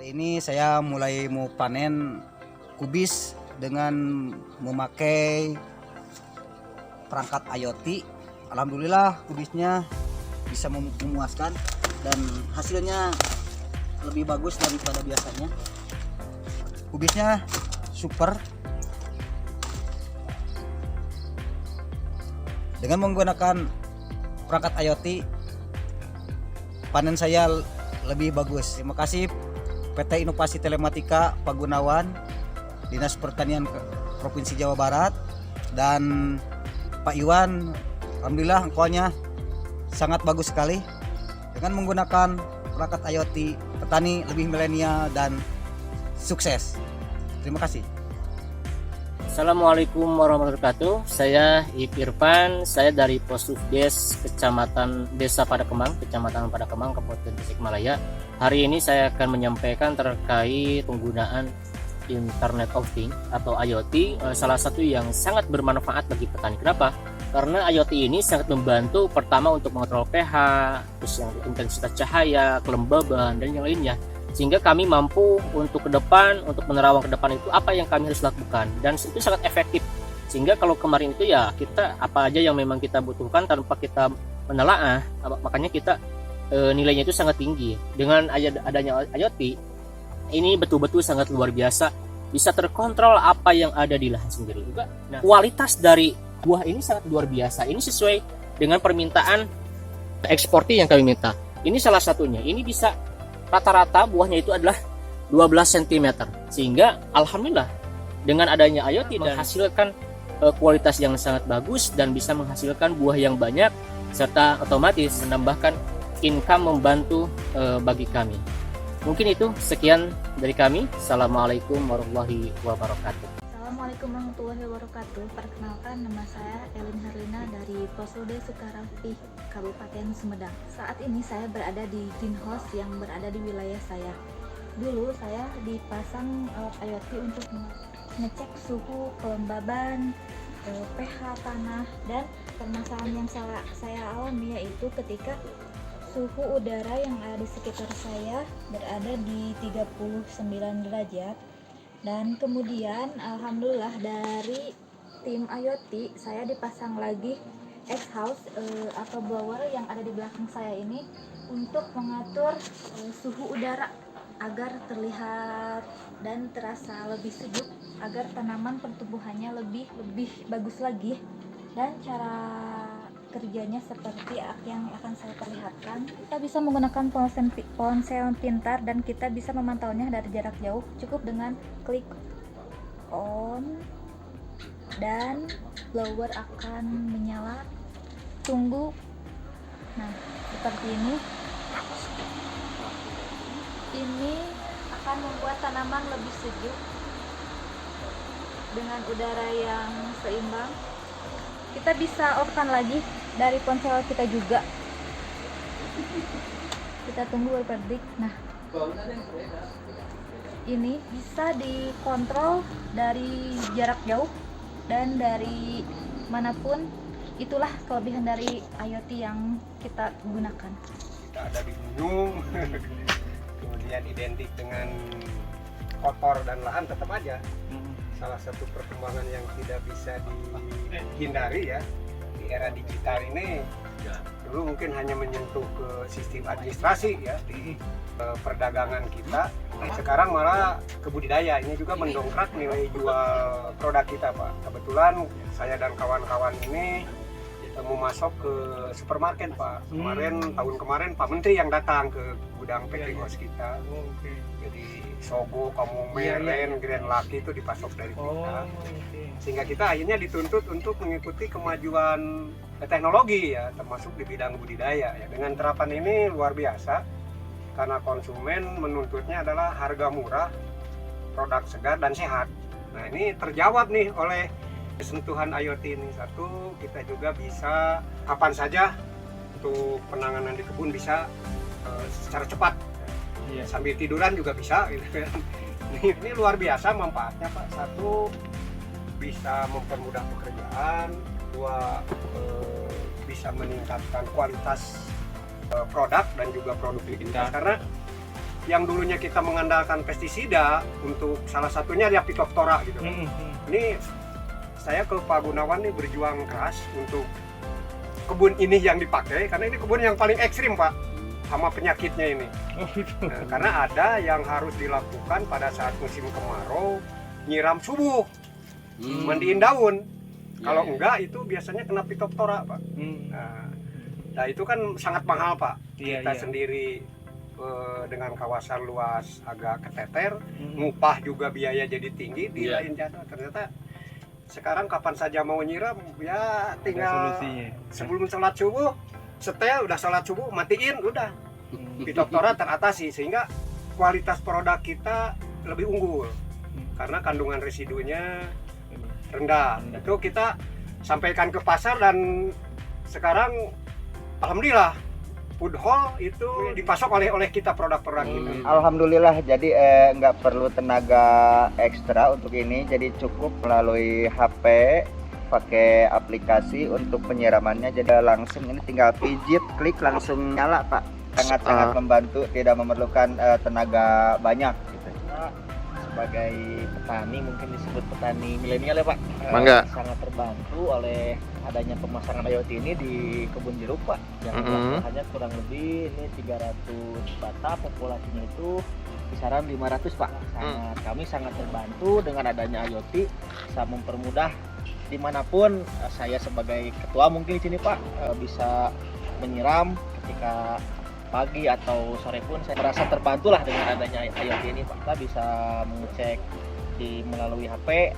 Hari ini saya mulai mau panen kubis dengan memakai perangkat IoT. Alhamdulillah kubisnya bisa memuaskan dan hasilnya lebih bagus daripada biasanya. Kubisnya super. Dengan menggunakan perangkat IoT, panen saya lebih bagus. Terima kasih PT Inovasi Telematika Pak Gunawan, Dinas Pertanian Provinsi Jawa Barat, dan Pak Iwan. Alhamdulillah engkolnya sangat bagus sekali. Dengan menggunakan perangkat IoT, petani lebih milenial dan sukses. Terima kasih. Assalamualaikum warahmatullahi wabarakatuh. Saya Irfan, saya dari Posufdes Kecamatan Desa Padakemang, Kecamatan Padakemang, Kabupaten Tasikmalaya. Hari ini saya akan menyampaikan terkait penggunaan Internet of Things atau IoT, salah satu yang sangat bermanfaat bagi petani. Kenapa? Karena IoT ini sangat membantu pertama untuk mengontrol pH, terus yang intensitas cahaya, kelembaban, dan yang lainnya. Sehingga kami mampu untuk ke depan, untuk menerawang ke depan itu apa yang kami harus lakukan, dan itu sangat efektif. Sehingga kalau kemarin itu ya kita apa aja yang memang kita butuhkan tanpa kita menelaah, makanya kita nilainya itu sangat tinggi. Dengan adanya IoT ini betul-betul sangat luar biasa, bisa terkontrol apa yang ada di lahan sendiri juga. Nah, kualitas dari buah ini sangat luar biasa. Ini sesuai dengan permintaan eksportir yang kami minta. Ini salah satunya. Ini bisa rata-rata buahnya itu adalah 12 cm, sehingga alhamdulillah dengan adanya IoT menghasilkan kualitas yang sangat bagus dan bisa menghasilkan buah yang banyak, serta otomatis menambahkan income, membantu bagi kami. Mungkin itu sekian dari kami. Assalamualaikum warahmatullahi wabarakatuh. Assalamualaikum warahmatullahi wabarakatuh. Perkenalkan, nama saya Elin Herlina dari Posode Sukarampi, Kabupaten Sumedang. Saat ini saya berada di greenhouse yang berada di wilayah saya. Dulu saya dipasang alat IoT untuk mengecek suhu, kelembaban, pH tanah, dan permasalahan yang saya alami yaitu ketika suhu udara yang ada di sekitar saya berada di 39 derajat. Dan kemudian alhamdulillah dari tim IoT saya dipasang lagi X-House atau blower yang ada di belakang saya ini untuk mengatur suhu udara agar terlihat dan terasa lebih sejuk, agar tanaman pertumbuhannya lebih bagus lagi. Dan cara kerjanya seperti yang akan saya perlihatkan. Kita bisa menggunakan ponsel pintar dan kita bisa memantaunya dari jarak jauh. Cukup dengan klik on dan blower akan menyala. Tunggu. Nah, seperti ini. Ini akan membuat tanaman lebih sejuk dengan udara yang seimbang. Kita bisa off-kan lagi dari ponsel kita juga. Kita tunggu beberapa detik. Nah, ini bisa dikontrol dari jarak jauh dan dari manapun. Itulah kelebihan dari IoT yang kita gunakan. Kita ada di gunung, kemudian identik dengan kotor dan lahan, tetap aja salah satu perkembangan yang tidak bisa dihindari ya di era digital ini. Dulu mungkin hanya menyentuh ke sistem administrasi ya di perdagangan kita, sekarang malah ke budidaya. Ini juga mendongkrak nilai jual produk kita, Pak. Kebetulan saya dan kawan-kawan ini mau masuk ke supermarket, Pak. Tahun kemarin Pak Menteri yang datang ke gudang PT Gos kita. Jadi Sogo, Kamu Meren, Grand Lucky itu dipasok dari kita. Sehingga kita akhirnya dituntut untuk mengikuti kemajuan teknologi ya, termasuk di bidang budidaya ya. Dengan terapan ini luar biasa karena konsumen menuntutnya adalah harga murah, produk segar dan sehat. Nah, ini terjawab nih oleh sentuhan IoT ini. Satu, kita juga bisa kapan saja untuk penanganan di kebun bisa secara cepat. Sambil tiduran juga bisa gitu kan. Ini luar biasa manfaatnya, Pak. Satu, bisa mempermudah pekerjaan. Dua, bisa meningkatkan kualitas produk dan juga produktivitas. Karena yang dulunya kita mengandalkan pestisida untuk salah satunya ya Phytophthora gitu. Ini saya ke Pak Gunawan nih berjuang keras untuk kebun ini yang dipakai karena ini kebun yang paling ekstrim Pak sama penyakitnya ini. Nah, karena ada yang harus dilakukan pada saat musim kemarau, nyiram subuh, mandiin daun. Kalau enggak itu biasanya kena Phytophthora Pak. Nah itu kan sangat mahal Pak. Kita sendiri dengan kawasan luas agak keteter, ngupah juga biaya jadi tinggi di lain jadwal. Ternyata sekarang kapan saja mau nyiram ya tinggal sebelum sholat subuh setel, udah sholat subuh matiin udah Phytophthora teratasi sehingga kualitas produk kita lebih unggul karena kandungan residunya rendah. Itu kita sampaikan ke pasar dan sekarang alhamdulillah food hall itu dipasok oleh kita produk-produk kita. Alhamdulillah, jadi nggak perlu tenaga ekstra untuk ini, jadi cukup melalui HP pakai aplikasi untuk penyiramannya, jadi langsung ini tinggal pijit, klik langsung nyala Pak. Sangat-sangat membantu, tidak memerlukan tenaga banyak gitu. Sebagai petani, mungkin disebut petani milenial ya Pak, sangat terbantu oleh adanya pemasangan IoT ini di kebun jeruk Pak, yang hanya kurang lebih ini 300 bata, populasinya itu kisaran 500 Pak. Kami sangat terbantu dengan adanya IoT, bisa mempermudah dimanapun saya sebagai ketua mungkin di sini Pak bisa menyiram ketika pagi atau sore pun saya merasa terbantu lah dengan adanya IoT ini Pak. Kita bisa mengecek melalui HP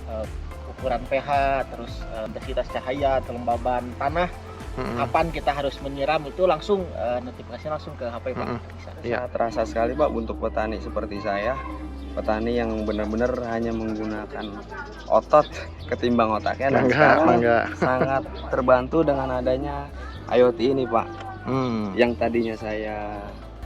ukuran pH, terus densitas cahaya, kelembaban tanah, kapan kita harus menyiram itu langsung notifikasi langsung ke HP Pak. Ya, terasa sekali Pak untuk petani seperti saya, petani yang benar-benar hanya menggunakan otot ketimbang otaknya, dan sekarang sangat terbantu dengan adanya IoT ini Pak. Yang tadinya saya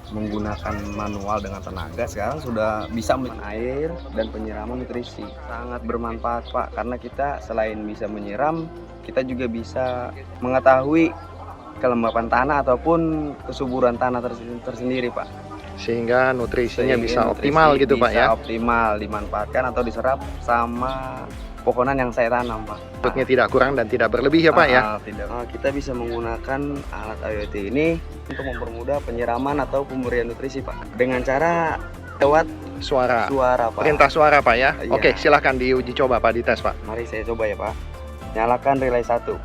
menggunakan manual dengan tenaga, sekarang sudah bisa air dan penyiraman nutrisi. Sangat bermanfaat Pak, karena kita selain bisa menyiram, kita juga bisa mengetahui kelembapan tanah ataupun kesuburan tanah tersendiri Pak. Sehingga nutrisinya bisa optimal gitu Pak ya. Optimal dimanfaatkan atau diserap sama pohonan yang saya tanam Pak. Bentuknya tidak kurang dan tidak berlebih ya Pak ya. Kita bisa menggunakan alat IoT ini untuk mempermudah penyiraman atau pemberian nutrisi Pak, dengan cara lewat suara Pak. Perintah suara Pak ya. Iya. Oke, silahkan diuji coba Pak, dites Pak. Mari saya coba ya Pak. Nyalakan relay 1.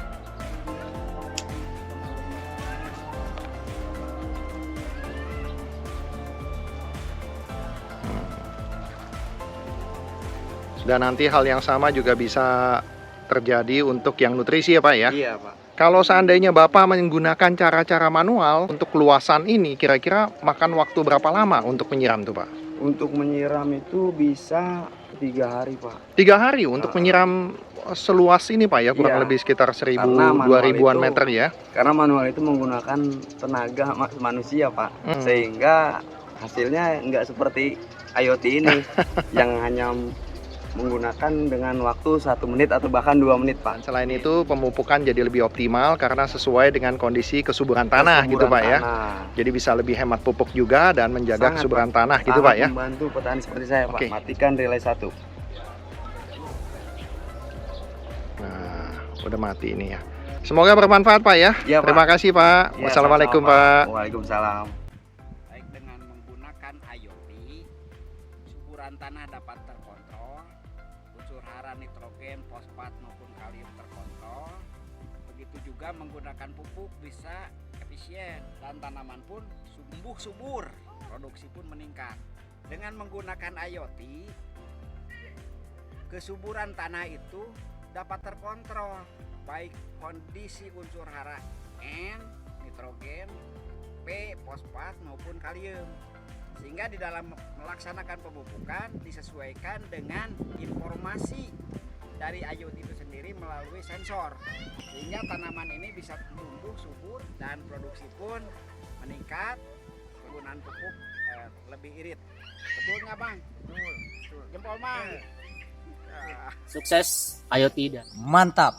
Dan nanti hal yang sama juga bisa terjadi untuk yang nutrisi ya Pak ya. Iya Pak. Kalau seandainya Bapak menggunakan cara-cara manual untuk luasan ini, kira-kira makan waktu berapa lama untuk menyiram tuh Pak? Untuk menyiram itu bisa 3 hari Pak. 3 hari untuk menyiram seluas ini Pak ya, kurang lebih sekitar 1000-2000-an meter ya. Karena manual itu menggunakan tenaga manusia Pak, sehingga hasilnya nggak seperti IoT ini yang hanya menggunakan dengan waktu 1 menit atau bahkan 2 menit Pak. Selain itu pemupukan jadi lebih optimal karena sesuai dengan kondisi kesuburan tanah gitu Pak ya. Jadi bisa lebih hemat pupuk juga dan menjaga kesuburan tanah gitu Pak ya. Membantu petani seperti saya Pak. Matikan relay 1. Nah, udah mati ini ya. Semoga bermanfaat Pak ya. Ya, Pak. Terima kasih Pak. Ya, Wassalamualaikum sama-sama, Pak. Waalaikumsalam. Baik, dengan menggunakan IoT, suburan tanah dapat terkontrol, unsur hara, nitrogen, fosfat maupun kalium terkontrol. Begitu juga menggunakan pupuk bisa efisien dan tanaman pun tumbuh subur, produksi pun meningkat. Dengan menggunakan IoT, kesuburan tanah itu dapat terkontrol, baik kondisi unsur hara N, nitrogen, P, fosfat maupun kalium. Sehingga di dalam melaksanakan pemupukan disesuaikan dengan informasi dari IoT itu sendiri melalui sensor, sehingga tanaman ini bisa tumbuh subur dan produksi pun meningkat, penggunaan pupuk lebih irit. Betul nggak Bang? Betul. Jempol Bang. Sukses IoT dan Mantap.